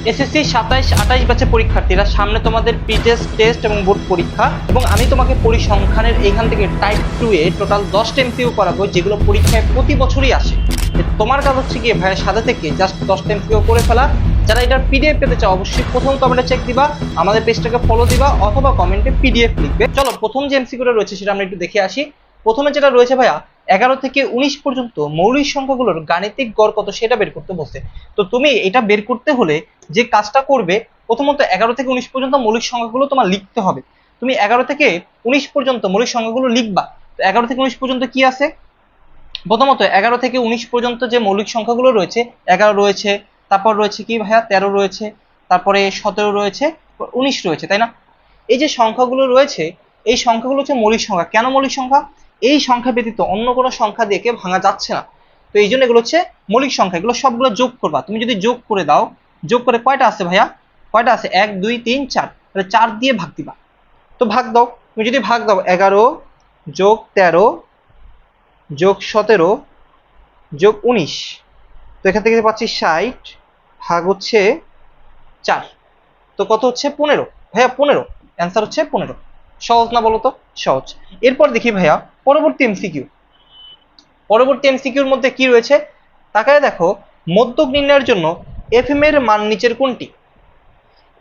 SSC 27-28 ব্যাচের পরীক্ষার্থীরা, সামনে তোমাদের প্রি টেস্ট, টেস্ট এবং বোর্ড পরীক্ষা, এবং আমি তোমাকে পরিসংখ্যানের এইখান থেকে টাইপ 2 এ টোটাল 10টা এমসিকিউ করাবো, যেগুলো পরীক্ষায় প্রতি বছরই আসে। তোমার কাজ হচ্ছে গিয়ে ভাইয়ের সাথে থেকে জাস্ট 10টা এমসিকিউ করে ফেলা। যারা এটার পিডিএফ পেতে চাও অবশ্যই প্রথম কমেন্টে চেক দিবা, আমাদের পেজটাকে ফলো দিবা, অথবা কমেন্টে পিডিএফ লিখবে। চলো প্রথম যে এমসিকিউটা রয়েছে সেটা আমরা একটু দেখে আসি। প্রথমে যেটা রয়েছে ভাইয়া, 11 থেকে 19 পর্যন্ত মৌলিক সংখ্যাগুলোর গাণিতিক গড় কত সেটা বের করতে বলছে। তো তুমি এটা বের করতে হলে যে কাজটা করবে, প্রথমত 11 থেকে 19 পর্যন্ত মৌলিক সংখ্যাগুলো তোমার লিখতে হবে। তুমি 11 থেকে 19 পর্যন্ত মৌলিক সংখ্যাগুলো লিখবা। তো 11 থেকে 19 পর্যন্ত কি আছে? প্রথমত 11 থেকে 19 পর্যন্ত যে মৌলিক সংখ্যাগুলো রয়েছে, 11 রয়েছে, তারপর রয়েছে কি ভাইয়া 13 রয়েছে, তারপরে 17 রয়েছে, 19 রয়েছে, তাই না? এই যে সংখ্যাগুলো রয়েছে, এই সংখ্যাগুলো হচ্ছে মৌলিক সংখ্যা। কেন মৌলিক সংখ্যা? এই সংখ্যা ব্যতীত অন্য কোনো সংখ্যা দিয়ে কে ভাঙা যাচ্ছে না। তো এই জন্য এগুলো হচ্ছে মৌলিক সংখ্যা। এগুলো সবগুলো যোগ করবা। তুমি যদি যোগ করে দাও, যোগ করে কয়টা আছে ভাইয়া? কয়টা আছে? 1 2 3 4, তাহলে 4 দিয়ে ভাগ দিবা। তো ভাগ দাও। তুমি যদি ভাগ দাও 11 যোগ 13 যোগ 17 যোগ 19, তো এখান থেকে পাচ্ছি 60 ভাগ হচ্ছে 4, তো কত হচ্ছে? 15। ভাইয়া 15, অ্যান্সার হচ্ছে 15। সহজ না বলো তো? সহজ। এরপর দেখি ভাইয়া পরবর্তী এমসিকিউ। পরবর্তী এমসিকিউর মধ্যে কি রয়েছে তাকায় দেখো। মধ্যক নির্ণয়ের জন্য এফএম এর মান নিচের কোনটি?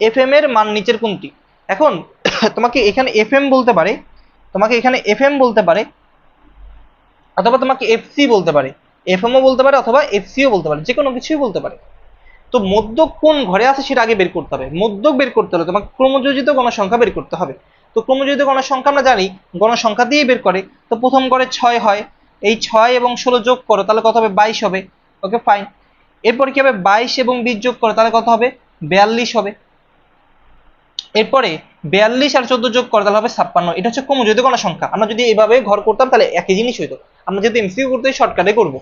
এফএম এর মান নিচের কোনটি? এখন তোমাকে এখানে এফএম বলতে পারে, তোমাকে এখানে এফএম বলতে পারে, অথবা তোমাকে এফসি বলতে পারে, এফএমও বলতে পারে অথবা এফসিও বলতে পারে, যে কোনো কিছুই বলতে পারে। তো মধ্যক কোন ঘরে আছে সেটা আগে বের করতে হবে। মধ্যক বের করতে হলে তোমাকে ক্রমযোজিত গণসংখ্যা বের করতে হবে। তো ক্রমযোজিত গণসংখ্যা আমরা জানি গণসংখ্যা দিয়েই বের করে। তো প্রথম ঘরে 6 হয়, এই 6 এবং 16 যোগ করো তাহলে কত হবে? 22 হবে। Okay fine. এরপর কি হবে? 22 এবং 20 যোগ করো তাহলে কত হবে? 42 হবে। এরপরে 42 আর 14 যোগ করো তাহলে হবে 56। এটা হচ্ছে ক্রমযোজিত গণসংখ্যা। আমরা যদি এইভাবে ঘর করতাম তাহলে একই জিনিস হইতো। আমরা যেহেতু এমসিকিউ করতে শর্টকাটে করবো,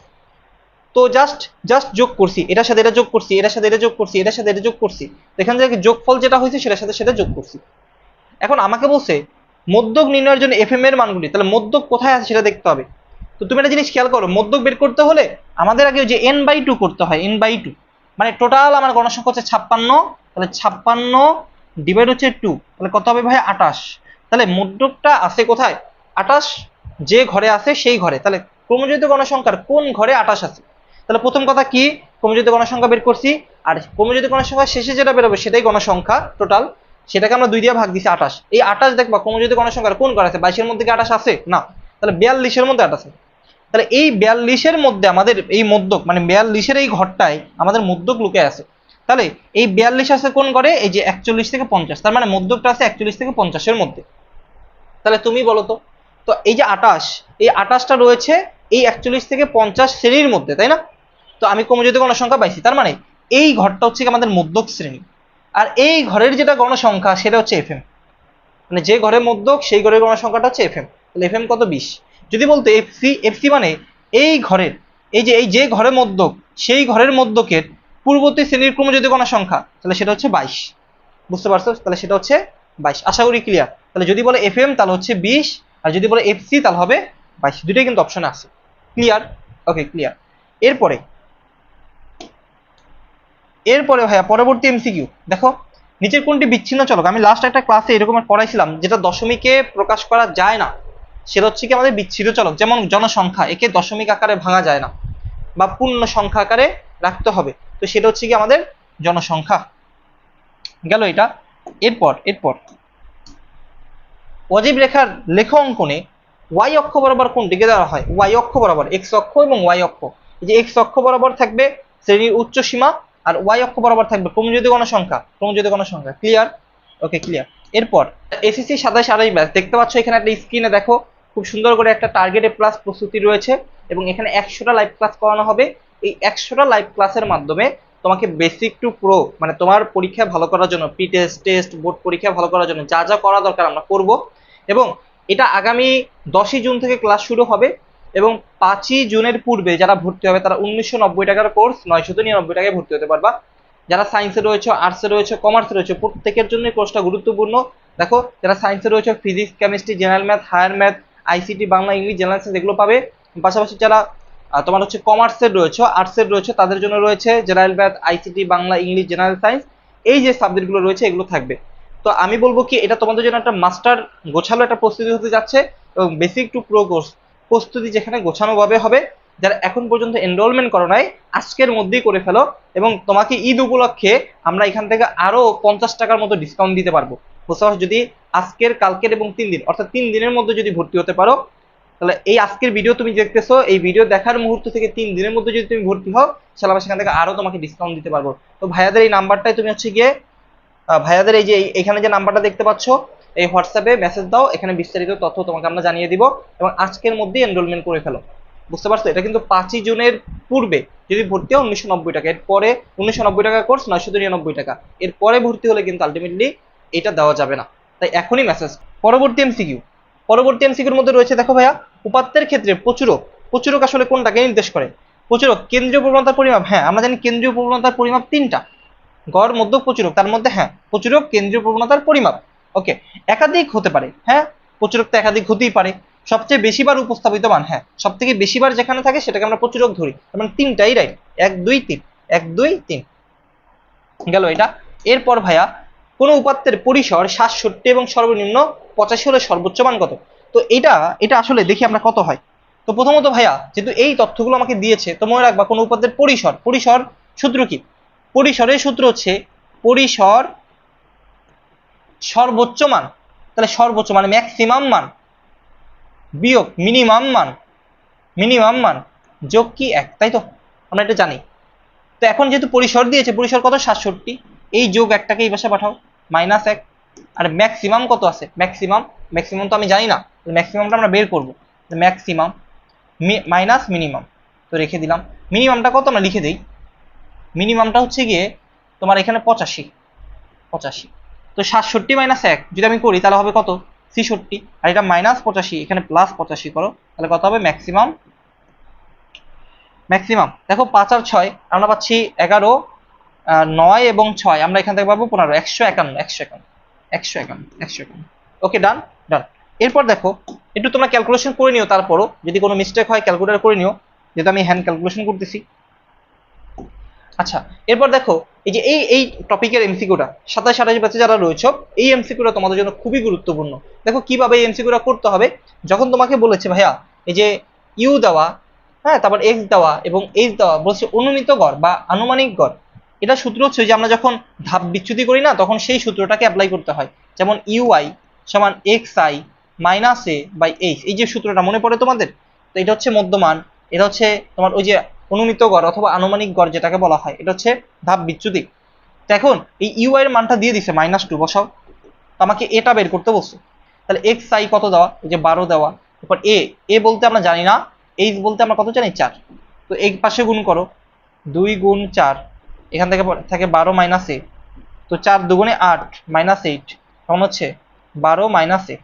তো জাস্ট জাস্ট যোগ করছি, এটার সাথে এটা যোগ করছি, এটার সাথে এটা যোগ করছি, এটার সাথে এটা যোগ করছি, তো এখান থেকে যোগফল যেটা হয়েছে সেটার সাথে সেটা যোগ করছি। এখন আমাকে বলছে মধ্যক নির্ণয়ের জন্য এফএম এর মানগুলি, তাহলে মধ্যক কোথায় আছে সেটা দেখতে হবে। তো তুমি একটা জিনিস খেয়াল করো, মধ্যক বের করতে হলে আমাদের আগে যে n/2 করতে হয়, n/2, মানে টোটাল আমার গণসংখ্যা হচ্ছে 56, তাহলে 56 ডিভাইড হচ্ছে 2, তাহলে কত হবে ভাই? 28। তাহলে মধ্যকটা আছে কোথায়? 28 যে ঘরে আছে সেই ঘরে। তাহলে ক্রমযোজিত গণসংখ্যার কোন ঘরে 28 আছে? তাহলে প্রথম কথা কি, ক্রমযোজিত গণসংখ্যা বের করছি, আর ক্রমযোজিত গণসংখ্যা শেষে যেটা বেরোবে সেটাই গণসংখ্যা টোটাল। সেটাকে আমরা 2 দিয়ে ভাগ দিছি 28। এই 28 দেখবা ক্রমযোজিত গণসংখ্যার কোন ঘর আছে? 22 এর মধ্যে কি 28 আছে? না। তাহলে 42 এর মধ্যে 28 আছে। তাহলে এই 42 এর মধ্যে আমাদের এই মধ্যক, মানে 42 এর এই ঘরটায় আমাদের মধ্যক লুকে আছে। তাহলে এই 42 আছে কোন ঘরে? এই যে 41 থেকে 50, তার মানে মধ্যকটা আছে 41 থেকে 50 এর মধ্যে। তাহলে তুমি বলো তো, তো এই যে 28, এই 28টা রয়েছে এই 41 থেকে 50 শ্রেণীর মধ্যে, তাই না? তো আমি ক্রমযোজিত গণসংখ্যা পাইছি, তার মানে এই ঘরটা হচ্ছে আমাদের মধ্যক শ্রেণী। আর এই ঘরের যেটা গণসংখ্যা সেটা হচ্ছে এফএম, মানে যে ঘরের মধ্যক সেই ঘরের গণসংখ্যাটা হচ্ছে এফএম। তাহলে এফএম কত? 20। যদি বলতো এফসি, এফসি মানে এই ঘরের, এই যে ঘরের মধ্যক সেই ঘরের মধ্যকের পূর্ববর্তী শ্রেণীর ক্রমযোজিত গণসংখ্যা, তাহলে সেটা হচ্ছে 22। বুঝতে পারছো? তাহলে সেটা হচ্ছে 22। আশা করি ক্লিয়ার। তাহলে যদি বলে এফএম তাহলে হচ্ছে 20, আর যদি বলে এফসি তাহলে হবে 22। দুটোই কিন্তু অপশনে আছে। ক্লিয়ার? Okay clear. এরপরে এরপরে ভাইয়া পরবর্তী এমসিকিউ দেখো, নিচের কোনটি বিচ্ছিন্ন চলক? আমি লাস্ট একটা ক্লাসে এরকম পড়াইছিলাম, যেটা দশমিকে প্রকাশ করা যায় না, সেটা হচ্ছে কি আমাদের বিচ্ছিন্ন চলক। যেমন জনসংখ্যা, একে দশমিক আকারে ভাঙা যায় না, বা পূর্ণ সংখ্যা আকারে রাখতে হবে। তো সেটা হচ্ছে কি আমাদের জনসংখ্যা। গেল এটা। এরপর এরপর অজীব রেখার লেখ অঙ্কনে ওয়াই অক্ষ বরাবর কোনটিকে দেওয়া হয়? ওয়াই অক্ষ বরাবর, এক্স অক্ষ এবং ওয়াই অক্ষ। এই যে এক্স অক্ষ বরাবর থাকবে শ্রেণীর উচ্চ সীমা, আর ওয়াই অক্ষ বরাবর থাকবে ক্রমযোজিত গণসংখ্যা, ক্রমযোজিত গণসংখ্যা। ক্লিয়ার? Okay clear. এরপর এসএসসি 27-28 ব্যাচ দেখতে পাচ্ছ এখানে একটা স্ক্রিনে দেখো, খুব সুন্দর করে একটা টার্গেটে প্লাস প্রস্তুতি রয়েছে, এবং এখানে 100টা লাইভ ক্লাস করানো হবে। এই 100টা লাইভ ক্লাসের মাধ্যমে তোমাকে বেসিক টু প্রো, মানে তোমার পরীক্ষা ভালো করার জন্য, প্রি টেস্ট, টেস্ট, বোর্ড পরীক্ষা ভালো করার জন্য যা যা করা দরকার আমরা করব। এবং এটা আগামী 10ই জুন থেকে ক্লাস শুরু হবে, এবং 5ই জুনের পূর্বে যারা ভর্তি হবে তারা 1990 টাকার কোর্স 999 টাকায় ভর্তি হতে পারবা। যারা সায়েন্সে রয়েছে, আর্টসে রয়েছে, কমার্সে রয়েছে, প্রত্যেকের জন্য কোর্সটা গুরুত্বপূর্ণ। দেখো যারা সায়েন্সে রয়েছে physics, chemistry, general math, higher math, ICT, Bangla, English, general science এগুলো পাবে। পাশাপাশি যারা তোমার হচ্ছে কমার্সের রয়েছে, আর্টসের রয়েছে, তাদের জন্য রয়েছে general math, ICT, Bangla, English, general science, এই যে সাবজেক্টগুলো রয়েছে এগুলো থাকবে। তো আমি বলবো কি এটা তোমাদের জন্য একটা মাস্টার গোছালো একটা প্রস্তুতি হতে যাচ্ছে, এবং বেসিক টু প্রো কোর্স প্রস্তুতি যেখানে গোছানো ভাবে হবে। যারা এখন পর্যন্ত এনরোলমেন্ট করো নাই আজকের মধ্যেই করে ফেলো, এবং তোমাকে ঈদ উপলক্ষে আমরা এখান থেকে আরো 50 টাকার মতো ডিসকাউন্ট দিতে পারবো। বুঝতে পারছো? যদি আজকের, কালকের এবং 3 দিন অর্থাৎ 3 দিনের মধ্যে যদি ভর্তি হতে পারো, তাহলে এই আজকের ভিডিও তুমি দেখতেছো, এই ভিডিও দেখার মুহূর্ত থেকে 3 দিনের মধ্যে যদি তুমি ভর্তি হও, তাহলে আমরা সেখান থেকে আরো তোমাকে ডিসকাউন্ট দিতে পারবো। তো ভাইয়াদের এই নাম্বারটাই তুমি হচ্ছে গিয়ে ভাইয়াদের এই যে এখানে যে নাম্বারটা দেখতে পাচ্ছ, এই হোয়াটসঅ্যাপে মেসেজ দাও, এখানে বিস্তারিত তথ্য তোমাকে আমরা জানিয়ে দিব, এবং আজকের মধ্যেই এনরোলমেন্ট করে ফেলো। বুঝতে পারছো? এটা কিন্তু 5ই জুনের পূর্বে যদি ভর্তি হয় 1990 টাকা, এরপরে 1990 টাকা কোর্স 999 টাকা, এরপরে ভর্তি হলে কিন্তু আলটিমেটলি এটা দেওয়া যাবে না। তাই এখনই মেসেজ। পরবর্তী এমসিকিউ, পরবর্তী এমসিকিউর মধ্যে রয়েছে দেখো ভাইয়া, উপাত্তের ক্ষেত্রে প্রচুরক, প্রচুরক আসলে কোনটাকে নির্দেশ করে? প্রচুরক কেন্দ্রীয় প্রবণতার পরিমাপ, হ্যাঁ আমরা জানি কেন্দ্রীয় প্রবণতার পরিমাপ 3টা, গড়, মধ্যক, প্রচুরক। তার মধ্যে হ্যাঁ প্রচুরক কেন্দ্রীয় প্রবণতার পরিমাপ। ওকে, একাধিক হতে পারে, হ্যাঁ প্রচুরক তো একাধিক হতেই পারে। সবচেয়ে বেশিবার উপস্থাপিত মান, হ্যাঁ সব থেকে বেশিবার যেখানে থাকে সেটাকে আমরা প্রচুরক ধরি, তার মানে 3টাই রাইট, 1 2 3, 1 2 3 গেল এটা। এরপর ভাইয়া, কোন উপাত্তের পরিসর 67 এবং সর্বনিম্ন 85 হলে সর্বোচ্চ মান কত? তো এটা এটা আসলে দেখি আমরা কত হয়। তো প্রথমত ভাইয়া, যেহেতু এই তথ্যগুলো আমাকে দিয়েছে, তো মনে রাখবা কোন উপাত্তের পরিসর, পরিসর সূত্র কি? পরিসরের সূত্র হচ্ছে পরিসর সর্বোচ্চ মান, তাহলে সর্বোচ্চ মানে ম্যাক্সিমাম মান বিয়োগ মিনিমাম মান, মিনিমাম মান যোগ কি 1, তাই তো? আমরা এটা জানি। তো এখন যেহেতু পরিসর দিয়েছে, পরিসর কত? 67, এই যোগ 1টাকে এই পাশে পাঠাও, -1। আর ম্যাক্সিমাম কত আছে? ম্যাক্সিমাম, ম্যাক্সিমাম তো আমি জানি না, ম্যাক্সিমামটা আমরা বের করবো। ম্যাক্সিমাম মাইনাস মিনিমাম, তো রেখে দিলাম। মিনিমামটা কত আমরা লিখে দিই, মিনিমামটা হচ্ছে গিয়ে তোমার এখানে 85, 85। তো 67 - 1 যদি আমি করি তাহলে হবে কত? 66। আর এটা -85, এখানে +85 করো, তাহলে কত হবে? ম্যাক্সিমাম, ম্যাক্সিমাম দেখো 5 আর 6 আমরা পাচ্ছি 11, 9 এবং 6 আমরা এখান থেকে পাবো 15, 151, 151, 151, 151। ওকে, ডান, ডান। এরপর দেখো একটু তোমরা ক্যালকুলেশন করে নিও, তারপরও যদি কোনো মিস্টেক হয় ক্যালকুলেটর করে নিও, যেহেতু আমি হ্যান্ড ক্যালকুলেশন করতেছি। আচ্ছা, এরপর দেখো এই যে এই টপিকের এমসিকিউটা 27 28 ব্যাচে যারা রয়েছে, এই এমসিকিউটা তোমাদের জন্য খুবই গুরুত্বপূর্ণ। দেখো কিভাবে এই এমসিকিউটা করতে হবে। যখন তোমাকে বলেছে ভাইয়া এই যে ইউ দেওয়া, হ্যাঁ তারপর এক্স দেওয়া এবং এইচ দেওয়া, বলছে অনুমিত গড় বা আনুমানিক গড়, এটা সূত্র হচ্ছে যে আমরা যখন ধাপ বিচ্যুতি করি না, তখন সেই সূত্রটাকে অ্যাপ্লাই করতে হয়। যেমন ইউআই সমান x i minus a by h, এই যে সূত্রটা মনে পড়ে তোমাদের? তো এটা হচ্ছে মধ্যমান, এটা হচ্ছে তোমার ওই যে অনুমিত গড় অথবা আনুমানিক গড় যেটাকে বলা হয়, এটা হচ্ছে ধাপ বিচ্যুতি। তো এখন এই ইউ এর মানটা দিয়ে দিছে -2, বসাও। তো আমাকে এটা বের করতে বলছে, তাহলে এক্স আই কত দেওয়া? এই যে 12 দেওয়া। এরপর এ বলতে আমরা জানি না, এইচ বলতে আমরা কত জানি? 4। তো এই পাশে গুণ করো, 2 গুণ 4, এখান থেকে থাকে 12 মাইনাস এ, তো 4 দুগুণে 8 মাইনাস 8, তখন হচ্ছে 12 মাইনাস এ।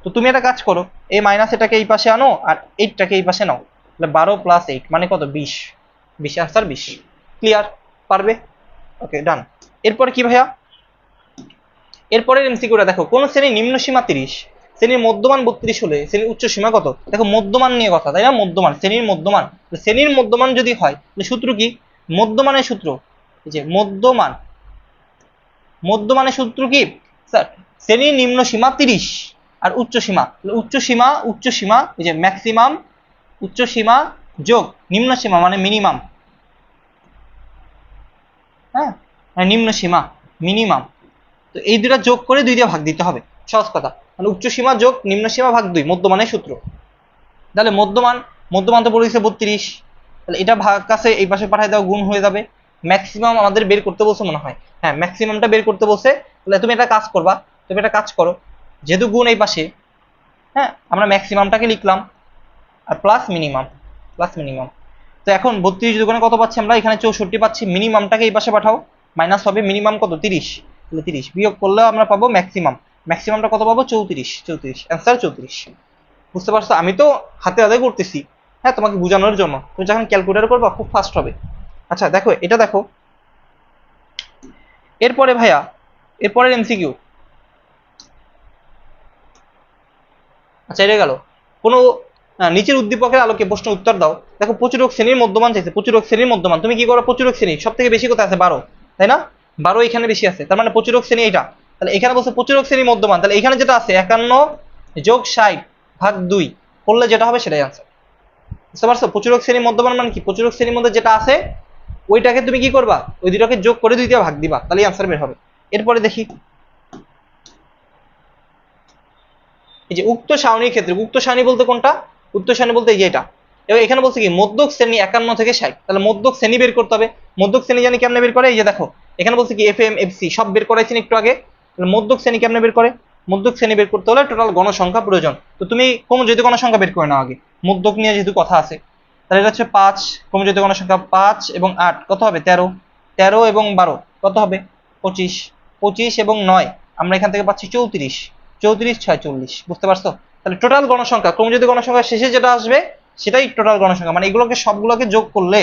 তো তুমি একটা কাজ করো, এই মাইনাস এটাকে এই পাশে আনো আর 8টাকে এই পাশে নাও, তাহলে 12 + 8 মানে কত? 20, 20 আনসার 20। ক্লিয়ার? পারবে? ওকে, ডান। এরপরে কি ভাইয়া, এরপরের এমসিকিউটা দেখো, কোন শ্রেণীর নিম্ন সীমা 30, শ্রেণীর মধ্যমান 32 হলে শ্রেণীর উচ্চ সীমা কত? দেখো মধ্যমান নিয়ে কথা, তাই না? মধ্যমান, শ্রেণীর মধ্যমান, শ্রেণীর মধ্যমান যদি হয় তাহলে সূত্র কি? মধ্যমানের সূত্র, এই যে মধ্যমান, মধ্যমানের সূত্র কি স্যার? শ্রেণীর নিম্ন সীমা 30 আর উচ্চ সীমা, উচ্চ সীমা, উচ্চ সীমা এই যে ম্যাক্সিমাম, উচ্চ সীমা যোগ নিম্ন সীমা মানে মিনিমাম, হ্যাঁ মানে নিম্ন সীমা মিনিমাম। তো এই দুটা যোগ করে 2 দিয়ে ভাগ দিতে হবে, সহজ কথা। মানে উচ্চ সীমা যোগ নিম্ন সীমা ভাগ 2, মধ্যমানের সূত্র। তাহলে মধ্যমান, মধ্যমান তো বলে দিচ্ছে 32, তাহলে এটা ভাগ কাছে এই পাশে পাঠিয়ে দাও, গুণ হয়ে যাবে। ম্যাক্সিমাম আমাদের বের করতে বলছে মনে হয়, হ্যাঁ ম্যাক্সিমামটা বের করতে বলছে। তাহলে তুমি একটা কাজ করবা, তুমি একটা কাজ করো, যেহেতু গুণ এই পাশে, হ্যাঁ আমরা ম্যাক্সিমামটাকে লিখলাম আর প্লাস মিনিমাম, প্লাস মিনিমাম। তো এখন 32 দুগুণে কত পাচ্ছি আমরা? এখানে 64 পাচ্ছি। মিনিমামটাকে এই পাশে পাঠাও, মাইনাস হবে মিনিমাম কত? 30, তাহলে 30 বিয়োগ করলে আমরা পাবো ম্যাক্সিমাম। ম্যাক্সিমামটা কত পাবো? 34, 34 অ্যান্সার 34। বুঝতে পারছো? আমি তো হাতে হাতে করতেছি, হ্যাঁ তোমাকে বোঝানোর জন্য, তুমি যখন ক্যালকুলেটর করবা খুব ফাস্ট হবে। আচ্ছা দেখো এটা দেখো, এরপরে ভাইয়া এরপরের এমসিকিউ। আচ্ছা এটা গেল। কোনো নিচের উদ্দীপকের আলোকে প্রশ্ন উত্তর দাও। দেখো প্রচুরক শ্রেণীর মধ্যমান চাইছে, প্রচুরক শ্রেণীর মধ্যমান। তুমি কি করো? প্রচুরক শ্রেণী সব থেকে বেশি কোথায় আছে? 12, তাই না? 12 এখানে বেশি আছে, তার মানে প্রচুরক শ্রেণী এটা। তাহলে এখানে বলছে প্রচুরক শ্রেণী মধ্যমান, তাহলে এখানে যেটা আছে 51 যোগ 60 ভাগ 2 করলে যেটা হবে সেটাই আনসার। বুঝতে পারছো? প্রচুরক শ্রেণী মধ্যমান মানে কি, প্রচুরক শ্রেণীর মধ্যে যেটা আছে ওইটাকে তুমি কি করবা, ওই দুটোকে যোগ করে 2 দিয়ে ভাগ দিবা, তাহলেই আনসার বের হবে। এরপরে দেখি এই যে উক্ত সারণীর ক্ষেত্রে, উক্ত সারণী বলতে কোনটা, উক্ত সারণী বলতে এই যে এটা। এবার এখানে বলছে কি মধ্যক শ্রেণী 51 থেকে 60, তাহলে মধ্যক শ্রেণী বের করতে হবে। মধ্যক শ্রেণী জানি কেমনে বের করে, এই যে দেখো এখানে বলছে কি এফ এম এফ সি সব বের করাইছেন একটু আগে। তাহলে মধ্যক শ্রেণী কেমনে বের করে, মধ্যক শ্রেণী বের করতে হলে টোটাল গণসংখ্যা প্রয়োজন। তো তুমি ক্রমযোজিত গণসংখ্যা বের করে নাও আগে, মধ্যক নিয়ে যেহেতু কথা আছে। তাহলে এটা হচ্ছে 5, ক্রমযোজিত গণসংখ্যা 5 এবং 8 কত হবে 13, 13 এবং 12 কত হবে 25, 25 এবং 9 আমরা এখান থেকে পাচ্ছি 34, 34 6 40। বুঝতে পারছো? তাহলে টোটাল গণসংখ্যা, ক্রমযোজিত গণসংখ্যা শেষে যেটা আসবে সেটাই টোটাল গণসংখ্যা, মানে এগুলোকে সবগুলোকে যোগ করলে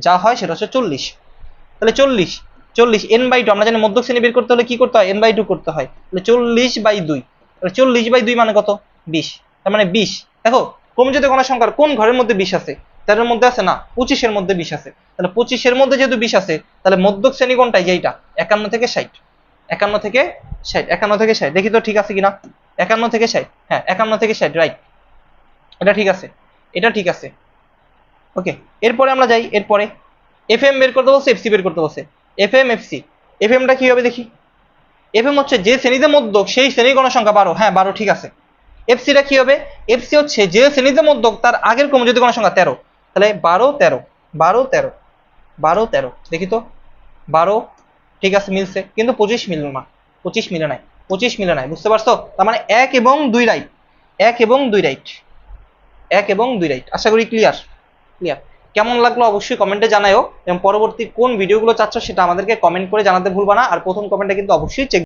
যা হয় সেটা হচ্ছে 40। তাহলে 40 n/2, আমরা জানি মধ্যক শ্রেণী বের করতে হলে কি করতে হয়, n/2 করতে হয়। তাহলে 40/2, তাহলে 40/2 মানে কত 20, তার মানে 20। দেখো ক্রমযোজিত গণসংখ্যার কোন ঘরের মধ্যে 20 আছে, 13 মধ্যে আছে না, 25 এর মধ্যে 20 আছে। তাহলে 25 মধ্যে যেহেতু 20 আছে, তাহলে মধ্যক শ্রেণী কোনটাই, যেটা 51 থেকে 60, 51 থেকে 60, 51 থেকে 60 দেখি তো ঠিক আছে কিনা, 51 থেকে 60, হ্যাঁ 51 থেকে 60 রাইট, এটা ঠিক আছে, এটা ঠিক আছে। ওকে, এরপরে আমরা যাই, এরপরে এফএম বের করতে বলছে, এফসি বের করতে বলছে। এফএম এফসি, এফএমটা কি হবে দেখি। এফএম হচ্ছে যে শ্রেণীতে মধ্যক সেই শ্রেণীর গণসংখ্যা 12, হ্যাঁ 12 ঠিক আছে। এফসিটা কি হবে, এফসি হচ্ছে যে শ্রেণীতে মধ্যক তার আগের ক্রমযোজিত গণসংখ্যা 13, তাহলে 12 13 12 13 12 13 দেখি তো 12 ঠিক আছে মিলছে, কিন্তু 25 মিলল না, 25 মিলে নাই, 25 মিলে নাই। বুঝতে পারছো? তার মানে 1 এবং 2 রাইট, 1 এবং 2 রাইট, 1 এবং 2 রাইট। আশা করি ক্লিয়ার, ক্লিয়ার। কেমন লাগলো অবশ্যই কমেন্টে জানাও, এবং পরবর্তী কোন ভিডিওগুলো চাচ্ছ সেটা আমাদেরকে কমেন্ট করে জানাতে ভুলবা না। আর প্রথম কমেন্টে কিন্তু অবশ্যই চেক